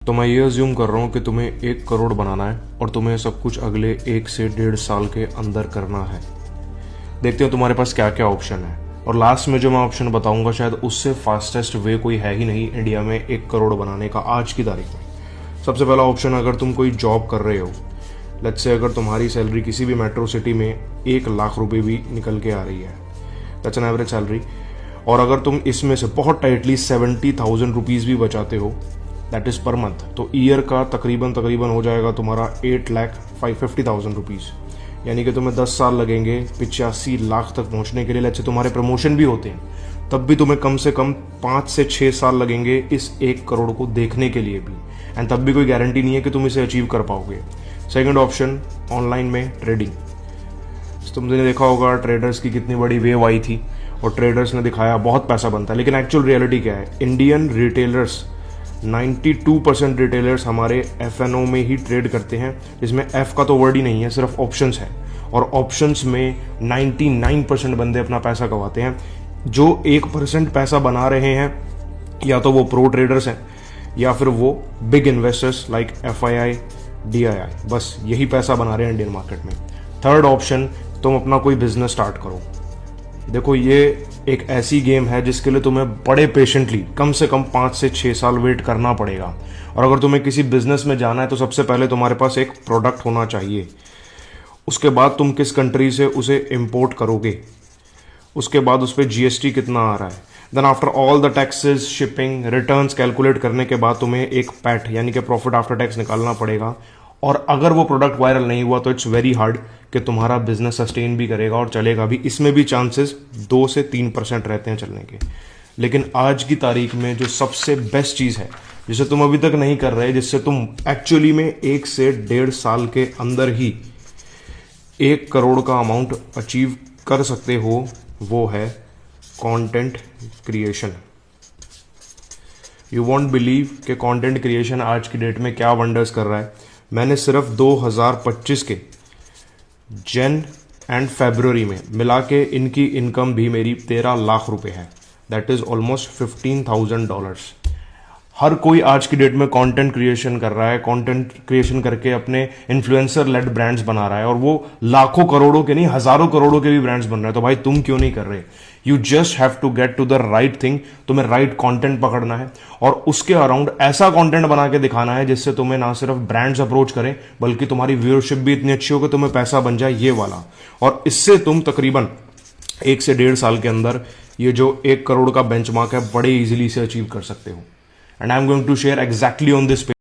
तो मैं ये अज्यूम कर रहा हूँ कि तुम्हें 1 करोड़ बनाना है और तुम्हें सब कुछ अगले 1 से 1.5 साल के अंदर करना है। देखते हो तुम्हारे पास क्या क्या ऑप्शन है, और लास्ट में जो मैं ऑप्शन बताऊंगा शायद उससे फास्टेस्ट वे कोई है ही नहीं इंडिया में 1 करोड़ बनाने का आज की तारीख में। सबसे पहला ऑप्शन, अगर तुम कोई जॉब कर रहे हो, लेट्स से अगर तुम्हारी सैलरी किसी भी मेट्रो सिटी में 1 लाख रुपए भी निकल के आ रही है, दैट्स एन एवरेज सैलरी, और अगर तुम इसमें से बहुत टाइटली 70,000 रुपीज़ भी बचाते हो, दैट इज पर मंथ, तो ईयर का तकरीबन हो जाएगा तुम्हारा 8,50,000 रुपीज़। यानी कि तुम्हें 10 साल लगेंगे 85 लाख तक पहुंचने के लिए। लेट्स से तुम्हारे प्रमोशन भी होते हैं, तब भी तुम्हें कम से कम 5 से 6 साल लगेंगे इस 1 करोड़ को देखने के लिए भी, एंड तब भी कोई गारंटी नहीं है कि तुम इसे अचीव कर पाओगे। सेकेंड ऑप्शन, ऑनलाइन में ट्रेडिंग। तुमने देखा होगा ट्रेडर्स की कितनी बड़ी वेव आई थी और ट्रेडर्स ने दिखाया बहुत पैसा बनता है, लेकिन एक्चुअल रियलिटी क्या है? इंडियन रिटेलर्स 92% रिटेलर्स हमारे FNO में ही ट्रेड करते हैं, जिसमें F का तो वर्ड ही नहीं है, सिर्फ ऑप्शंस है, और ऑप्शंस में 99% बंदे अपना पैसा कमाते हैं। जो 1% पैसा बना रहे हैं या तो वो प्रो ट्रेडर्स हैं या फिर वो big investors like FII, DII, बस यही पैसा बना रहे हैं इंडियन मार्केट में। थर्ड ऑप्शन, तुम अपना कोई बिजनेस स्टार्ट करो। देखो, ये एक ऐसी गेम है जिसके लिए तुम्हें बड़े पेशेंटली कम से कम 5 से 6 साल वेट करना पड़ेगा, और अगर तुम्हें किसी बिजनेस में जाना है तो सबसे पहले तुम्हारे पास एक प्रोडक्ट होना चाहिए। उसके बाद तुम किस कंट्री से उसे इंपोर्ट करोगे, उसके बाद उस पर GST कितना आ रहा है, then after all the taxes, shipping, returns calculate करने के बाद तुम्हें एक पैट यानी कि प्रॉफिट आफ्टर टैक्स निकालना पड़ेगा। और अगर वो प्रोडक्ट वायरल नहीं हुआ तो इट्स वेरी हार्ड कि तुम्हारा बिजनेस सस्टेन भी करेगा और चलेगा भी। इसमें भी चांसेस 2 से 3% रहते हैं चलने के। लेकिन आज की तारीख में जो सबसे बेस्ट चीज़ है, जिसे तुम अभी तक नहीं कर रहे, जिससे तुम एक्चुअली में 1 से 1.5 साल के अंदर ही 1 करोड़ का अमाउंट अचीव कर सकते हो, वो है content creation. You won't believe कि कंटेंट क्रिएशन आज की डेट में क्या वंडर्स कर रहा है। मैंने सिर्फ 2025 के जन एंड फरवरी में मिला के इनकी इनकम भी मेरी 13 लाख रुपए है, दैट इज ऑलमोस्ट $15,000। हर कोई आज की डेट में कंटेंट क्रिएशन कर रहा है, कंटेंट क्रिएशन करके अपने इन्फ्लुएंसर लेड ब्रांड्स बना रहा है, और वो लाखों करोड़ों के नहीं, हजारों करोड़ों के भी ब्रांड्स बन रहे हैं। तो भाई तुम क्यों नहीं कर रहे? You just have to get to the right thing. तुम्हें राइट कंटेंट पकड़ना है और उसके अराउंड ऐसा कंटेंट बना के दिखाना है जिससे तुम्हें ना सिर्फ ब्रांड्स अप्रोच करें, बल्कि तुम्हारी व्यूअरशिप भी इतनी अच्छी हो कि तुम्हें पैसा बन जाए, ये वाला। और इससे तुम तकरीबन 1 से 1.5 साल के अंदर ये जो 1 करोड़ का बेंचमार्क है, बड़े इजीली से अचीव कर सकते हो। And I'm going to share exactly on this page.